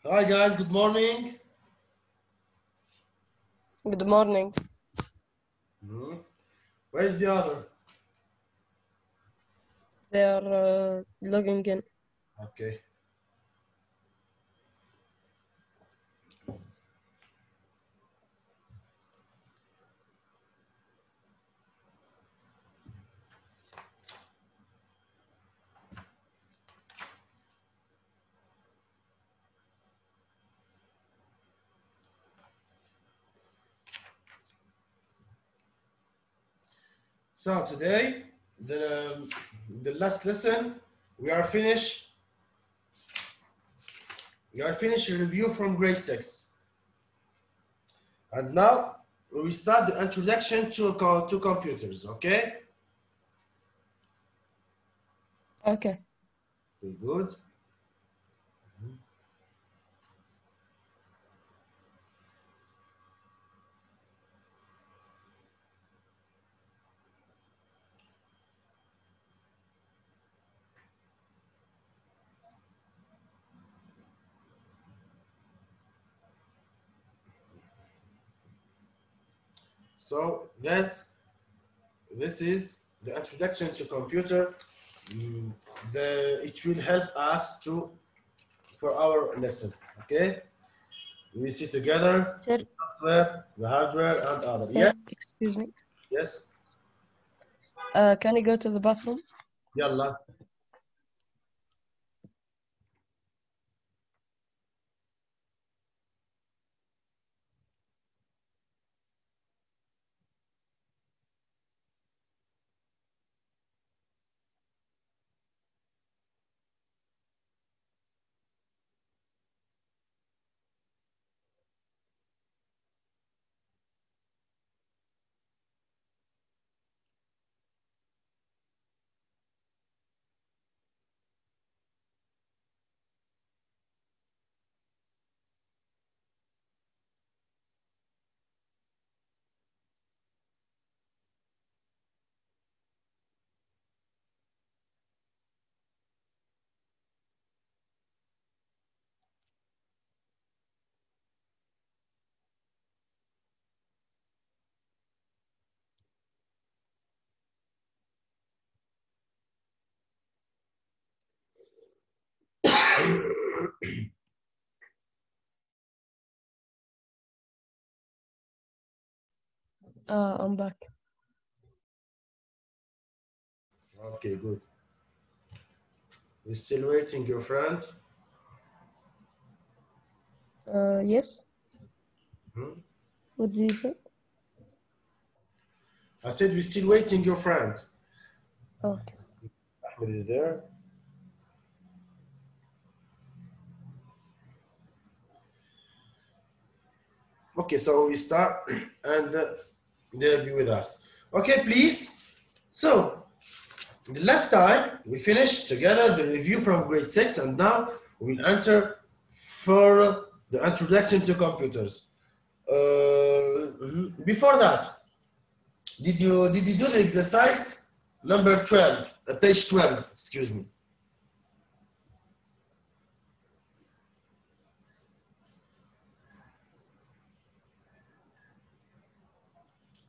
Hi guys, good morning. Good morning. Where's the other? They are logging in. Okay. So today, the last lesson, we are finished. We are finished a review from grade 6. And now we start the introduction to computers, okay? Okay. Very good. So this is the introduction to computer. It will help us for our lesson, okay? We see together Sir, the software, the hardware, and other. sir, Yes, excuse me. yes. Can you go to the bathroom? Yalla. I'm back. Okay, good. We're still waiting, your friend. Yes. Hmm? What did you say? I said we're still waiting, your friend. Okay. Ahmed is there. Okay, so we start and they'll be with us. Okay, please. So, the last time we finished together the review from grade 6 and now we'll enter for the introduction to computers. Before that, did you do the exercise number 12, page 12, excuse me.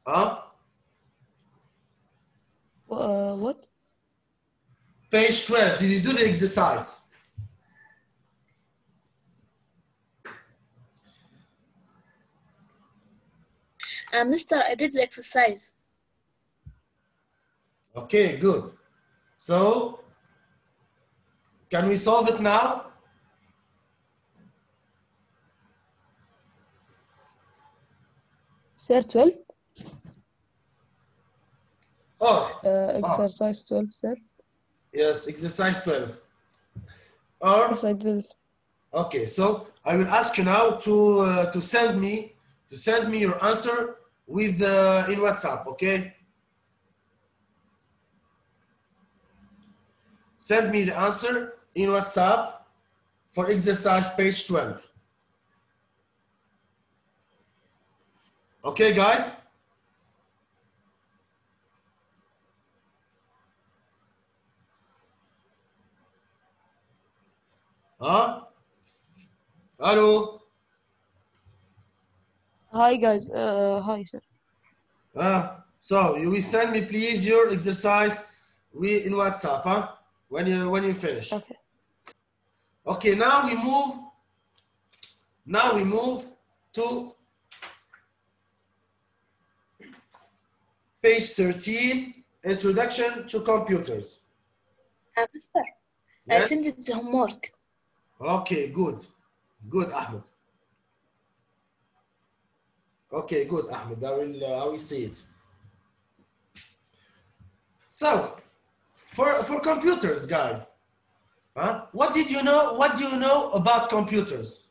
Huh? What? Page 12, did you do the exercise? Mister, I did the exercise. Okay, good. So, can we solve it now? Sir, 12? Or, Exercise 12, sir. yes, exercise 12. Or, Yes, I did. okay, so I will ask you now to send me your answer with in WhatsApp, okay? Send me the answer in WhatsApp for exercise page 12. Okay, guys? Huh? Hello? Hi guys. Hi sir. So you will send me please your exercise in WhatsApp, huh? When you finish. Okay. Okay, now we move. Now we move to page 13, Introduction to Computers. Mister, I Yes? sent it the homework. Okay, good. Good, Ahmed. Okay, good, Ahmed. I will see it. So, for computers, guy, huh? What did you know? What do you know about computers?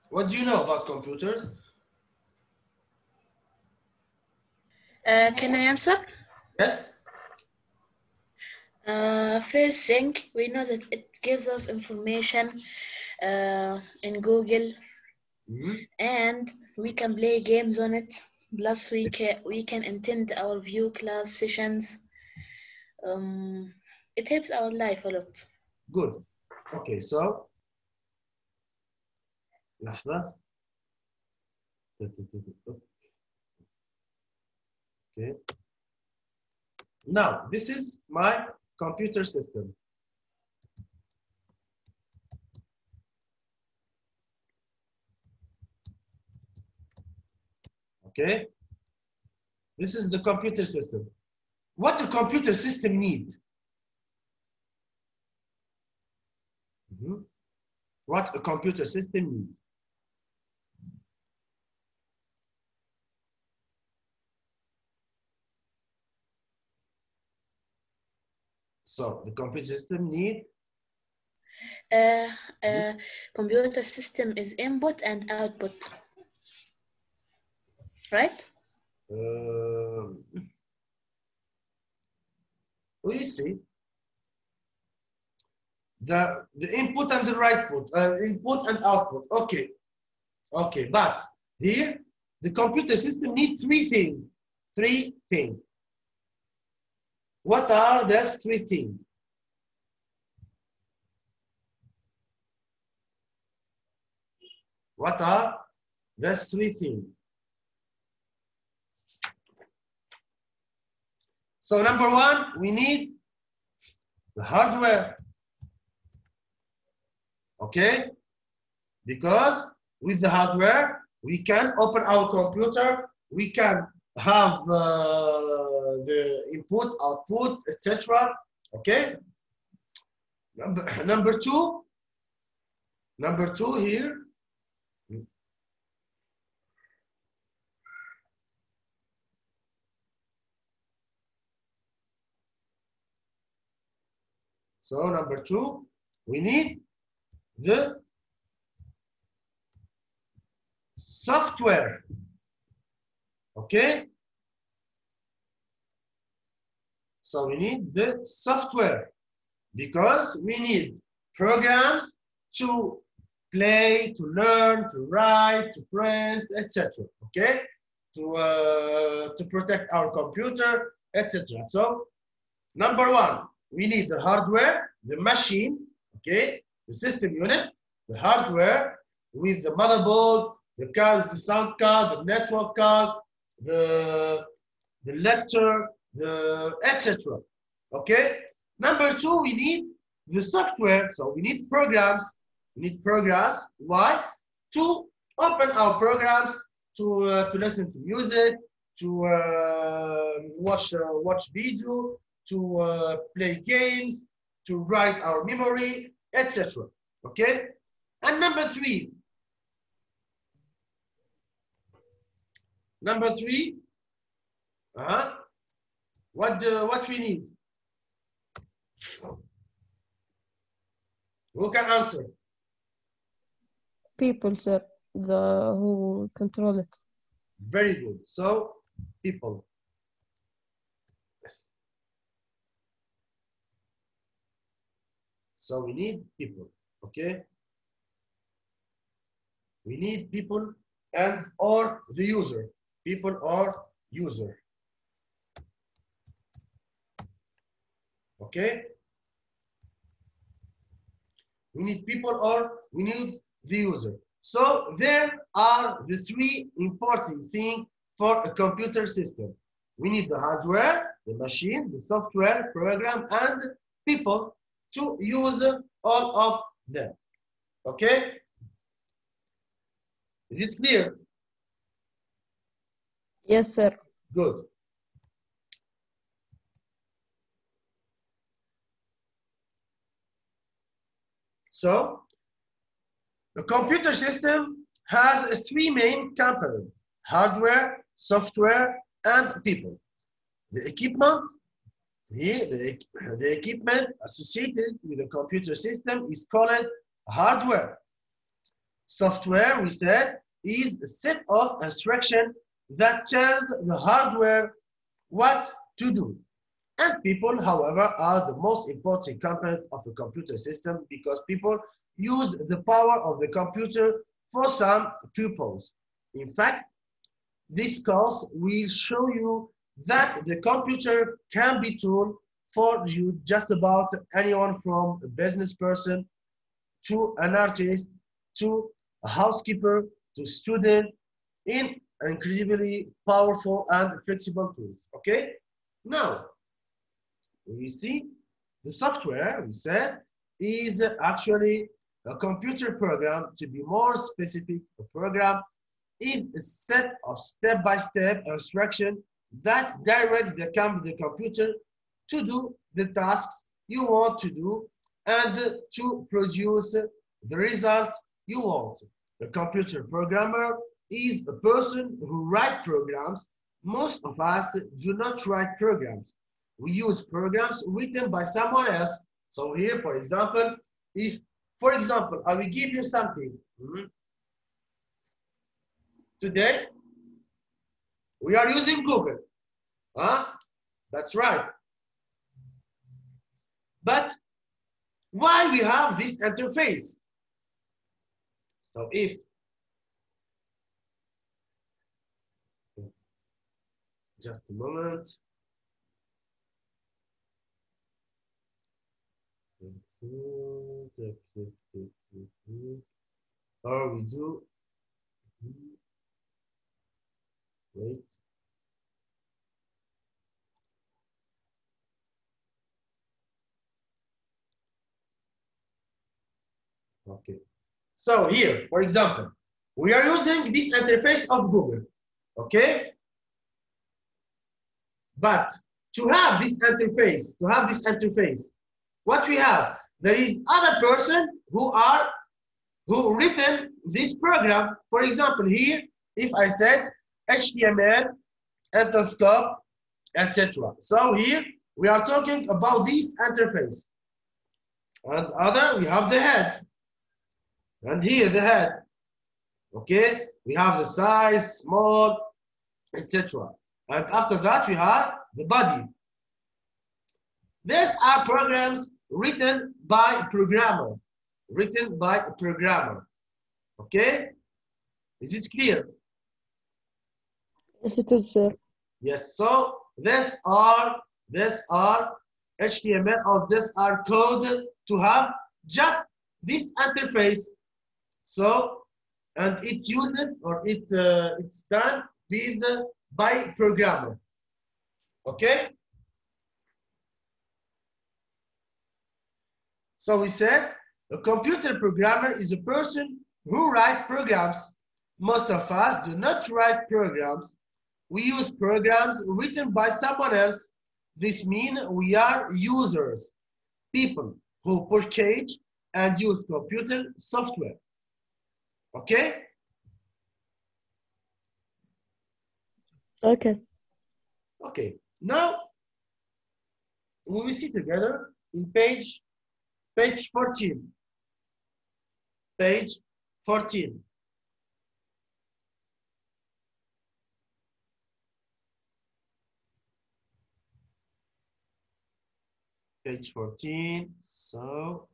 What do you know about computers? Can I answer? Yes? First thing, we know that it gives us information in Google, and we can play games on it. Plus, we can attend our view class sessions. It helps our life a lot. Good. Okay, so لحظة. Okay. Now, this is my computer system. Okay. This is the computer system. What a computer system need? What a computer system need? So the computer system need Computer system is input and output, right? you see the input and the output, input and output. Okay, okay, but here the computer system need three things. Three things. What are those three things? What are those three things? So number one, we need the hardware. Okay? Because with the hardware, we can open our computer, we can have the input, output, etc. Okay? Number two here. So number two, we need the software. Okay? So we need the software because we need programs to play, to learn, to write, to print, etc. Okay? To protect our computer, etc. So number one, we need the hardware, the machine, okay, the system unit, the hardware with the motherboard, the card, the sound card, the network card, the lecture, the etc. Okay. Number two, we need the software. So we need programs. We need programs. Why? To open our programs to listen to music, to watch video, to play games, to write our memory, etc. Okay. And number three. What we need? Who can answer? People, sir. The who control it. Very good. So, people. So we need people, okay? We need people and or the user. People or user. Okay? We need people or we need the user. So there are the three important things for a computer system. We need the hardware, the machine, the software, program, and people to use all of them. Okay? Is it clear? Yes, sir. Good. So, the computer system has three main components: hardware, software, and people. The equipment, the equipment associated with the computer system is called hardware. Software, we said, is a set of instructions that tells the hardware what to do. And people, however, are the most important component of a computer system because people use the power of the computer for some purpose. In fact, this course will show you that the computer can be tool for you just about anyone, from a business person to an artist to a housekeeper to student, in incredibly powerful and flexible tools. Okay? Now, we see the software, we said, is actually a computer program. To be more specific, a program is a set of step-by-step instructions that direct the computer to do the tasks you want to do and to produce the result you want. A computer programmer is a person who writes programs. Most of us do not write programs. We use programs written by someone else. So here, for example, if, for example, I will give you something. Today, we are using Google. Huh? That's right. But why we have this interface? So if just a moment. Or we do, wait. Okay. So here, for example, we are using this interface of Google. Okay. But to have this interface, what we have, there is other person who written this program. For example, here, if I said HTML, Interscope, etc. So here we are talking about this interface. And other, we have the head. And here the head. Okay, we have the size, small, etc. And after that, we have the body. These are programs written by a programmer. Okay? Is it clear? Yes, it is, sir. Yes, so these are HTML, or these are code to have just this interface. So, and it's used, or it's done with by programmer. Okay? So we said a computer programmer is a person who writes programs. Most of us do not write programs. We use programs written by someone else. This means we are users, people who purchase and use computer software. Okay? Okay. Okay. Now, we will see together in page 14. Page 14. Page 14. So,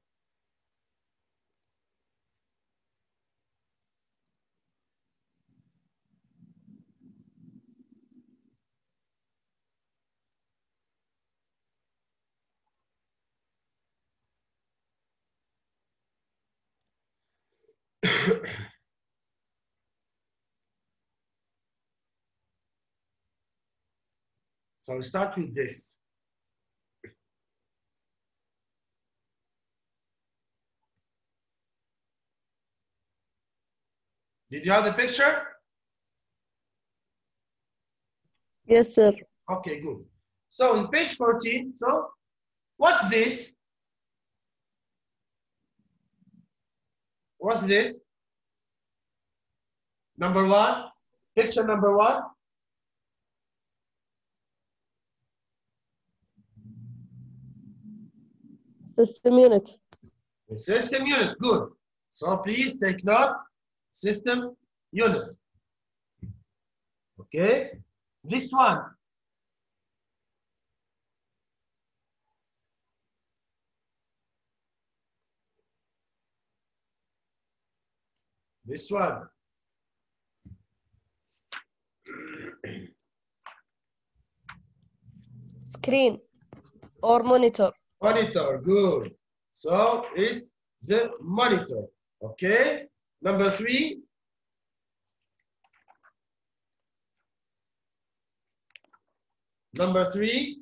So we start with this. Did you have the picture? Yes, sir. Okay, good. So in page 14, so what's this? What's this? Number one, picture number one. System unit. The system unit, good. So please take note, system unit. Okay, this one. This one. Screen or monitor. Monitor, good. So it's the monitor. Okay, number three. Number three.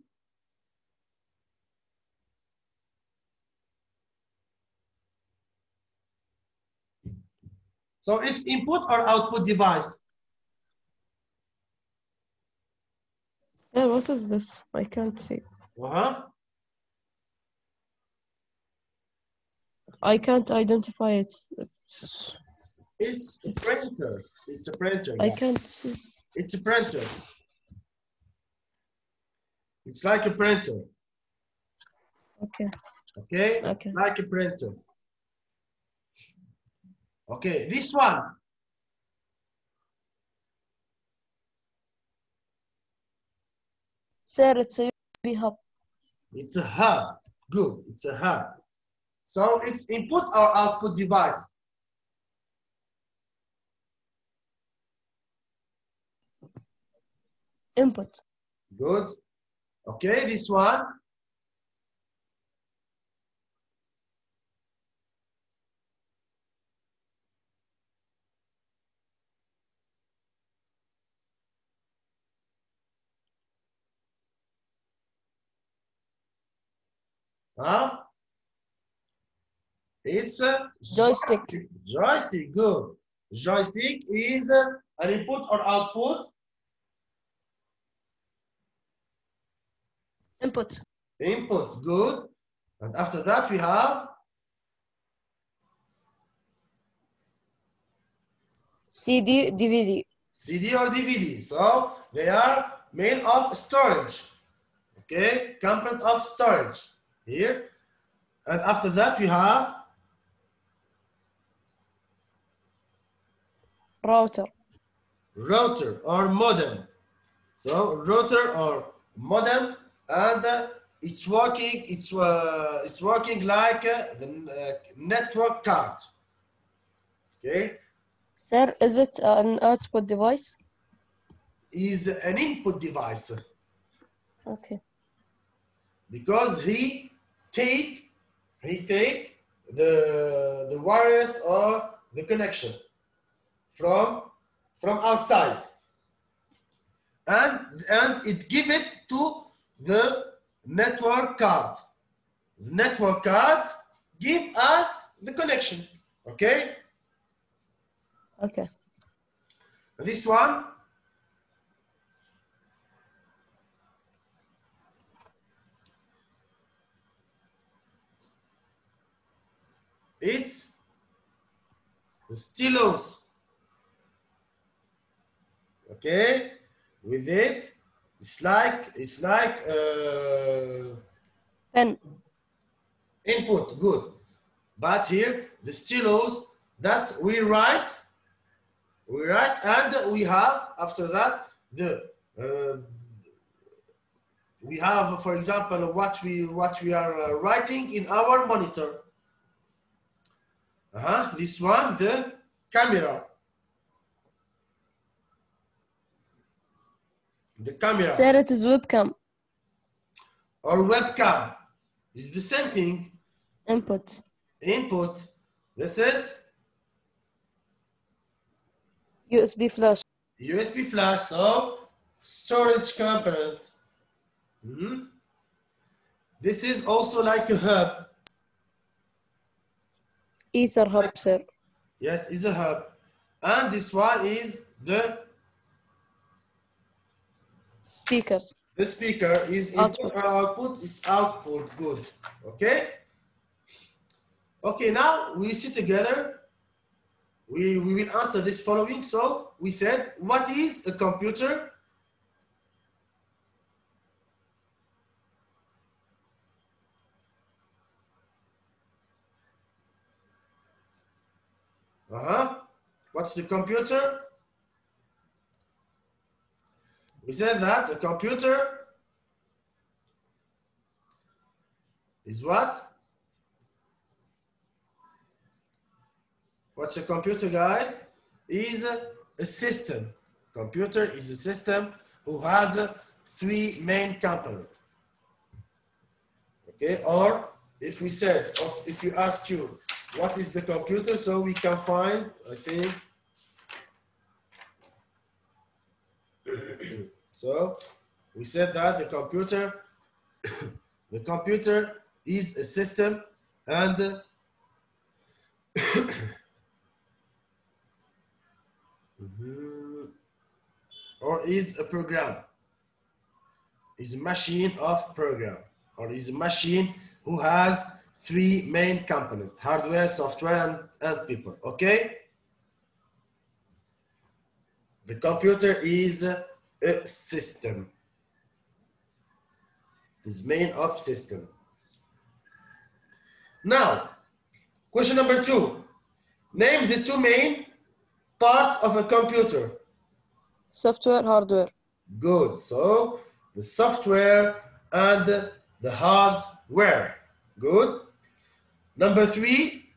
So it's input or output device? Sir, what is this? I can't see. I can't identify it. It's a printer. It's a printer. I Yeah. can't see. It's a printer. It's like a printer. Okay. Okay? Okay. Like a printer. Okay, this one. Sir, it's a USB hub. It's a hub. Good. It's a hub. So it's input or output device. Input. Good. Okay, this one. Huh? It's a Joystick. Joystick, good. Joystick is an input or output? Input. Input, good. And after that we have CD, DVD. CD or DVD. So they are made of storage. Okay, component of storage here. And after that we have Router. router or modem. So router or modem, and it's working like the network card. Okay, Sir, is it an output device? is an input device Okay. because he take the wireless or the connection from outside, and it give it to the network card. The network card give us the connection. Okay, Okay. this one. It's the stylus. Okay, with it, it's like Pen. input, good. But here the stylus, that's we write, and we have after that the we have, for example, what we are writing in our monitor. This one, the camera. The camera Sir, it is webcam. or webcam is the same thing. Input. Input. This is USB flash. USB flash, so storage component. This is also like a hub. Ether hub, sir. Yes, is a hub. And this one is the Speakers. The speaker is input or output, it's output, good, okay? Okay, now we sit together, we will answer this following. So we said, what is a computer? What's the computer? We said that a computer is what? What's a computer, guys? Is a system. Computer is a system who has three main components. Okay, or if we said, if you ask you, what is the computer? So we can find, I think, so we said that the computer is a system and or is a program, is a machine of program, or is a machine who has three main components: hardware, software, and people. Okay? The computer is a system. It is made of system. Now, question number 2. Name the two main parts of a computer. Software, hardware. Good. So the software and the hardware. Good. Number 3.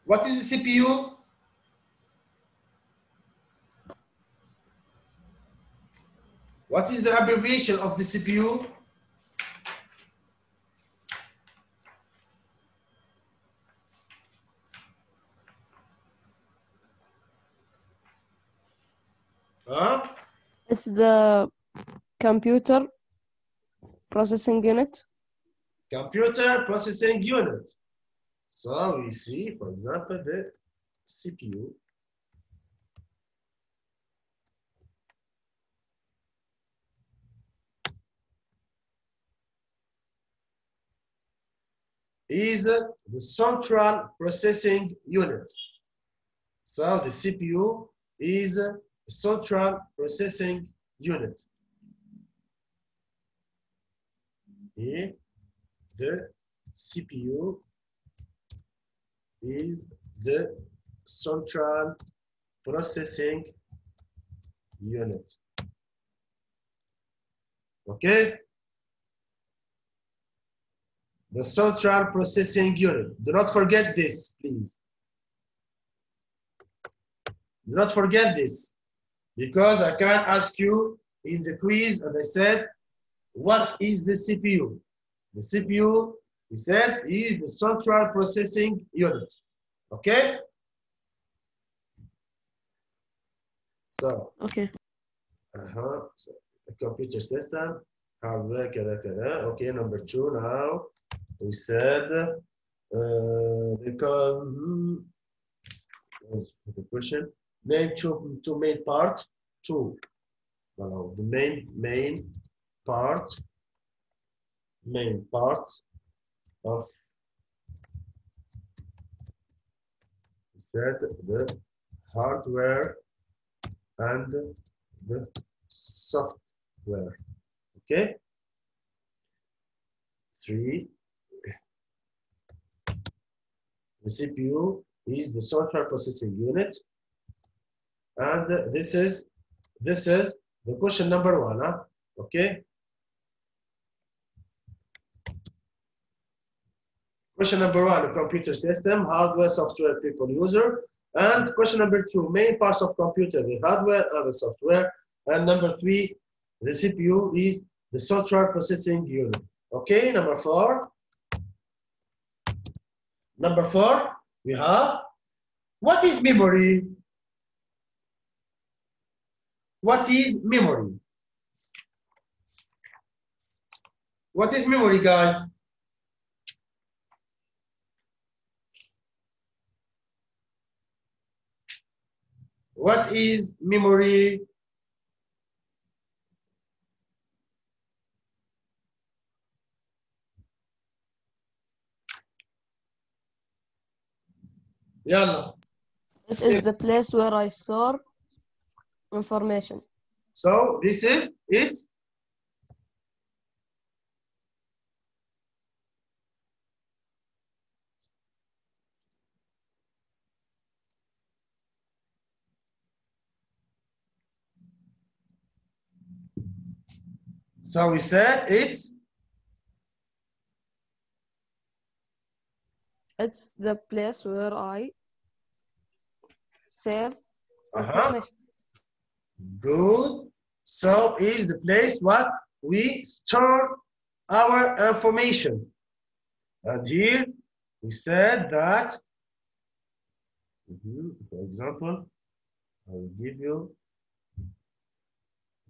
What is the CPU? What is the abbreviation of the CPU? It's the computer processing unit. Computer processing unit. So we see, for example, the CPU. Is the central processing unit. So the CPU is a central processing unit. Here, the CPU is the central processing unit. Okay? The central processing unit. Do not forget this, please. Do not forget this, because I can ask you in the quiz, and I said, what is the CPU? The CPU, we said, is the central processing unit. Okay? So, okay. So a computer system, hardware, okay, number 2 now. We said, the question, name two main parts, the main parts of, we said, the hardware and the software. Okay? 3. The CPU is the central processing unit, and this is the question number 1. Okay. Question number 1: computer system, hardware, software, people, user. And question number 2: main parts of computer, the hardware and the software. And number 3: the CPU is the central processing unit. Okay. Number 4. Number 4, we have, what is memory? What is memory? What is memory, guys? What is memory? Yalla. It is the place where I store information. So this is it. So we said it's the place where I save information. Good. So is the place what we store our information. And here we said that, for example, I will give you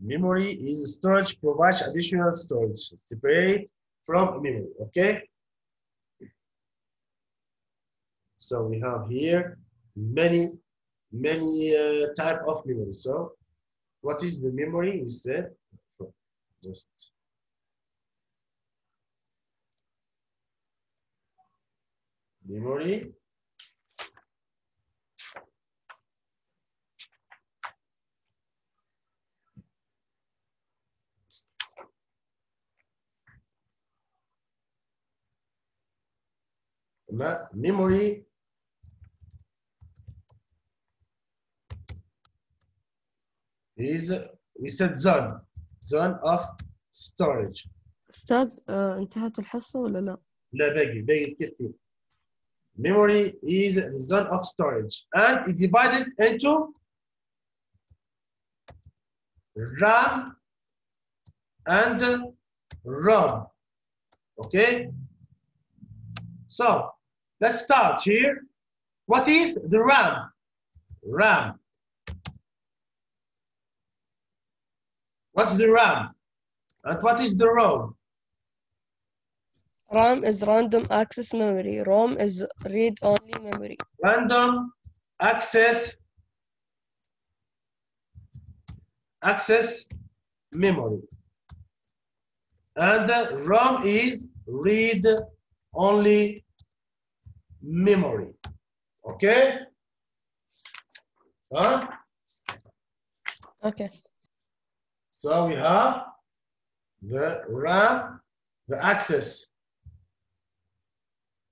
memory is storage, provides additional storage, separate from memory, okay? So we have here many type of memory. So what is the memory? We said just memory. Memory is, we said zone of storage. أستاذ انتهت الحصة ولا لا؟ لا باقي كتير. Memory is the zone of storage and it divided into RAM and ROM. Okay? So let's start here. What is the RAM? RAM. What's the RAM? And what is the ROM? RAM is random access memory. ROM is read-only memory. Random access memory. And ROM is read-only memory. Okay? Huh? Okay. So we have the RAM, the access.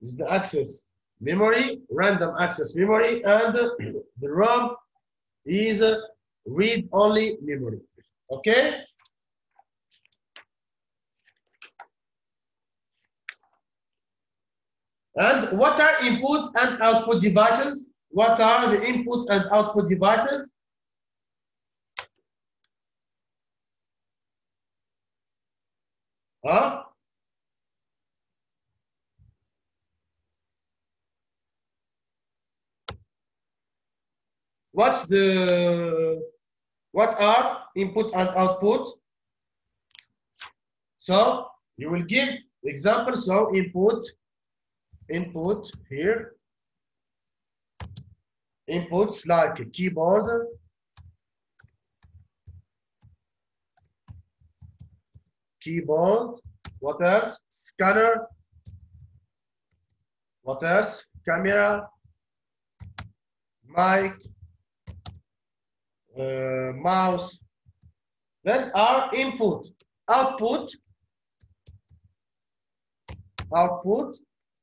Is the access memory, random access memory, and the ROM is read-only memory. Okay? And what are input and output devices? What are the input and output devices? Huh? What are input and output? So you will give example. So input here. Inputs like a keyboard, what else? Scanner, what else? Camera, mic, mouse. That's our input. Output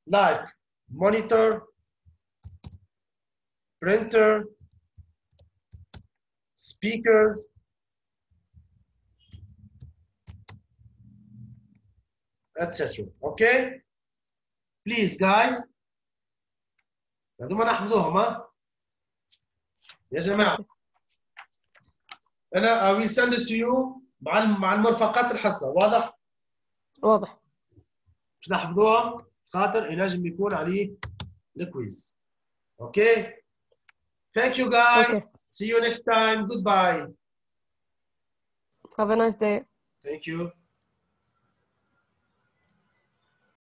like monitor, printer, speakers, etc. Okay? Please guys, هذوما نحفظوهم ها يا جماعة. أنا I will send it to you مع المرفقات الحصة. واضح؟ واضح. مش نحفظوهم خاطر ينجم يكون عليه الكويز. Okay? Thank you guys. Okay. See you next time. Goodbye. Have a nice day. Thank you.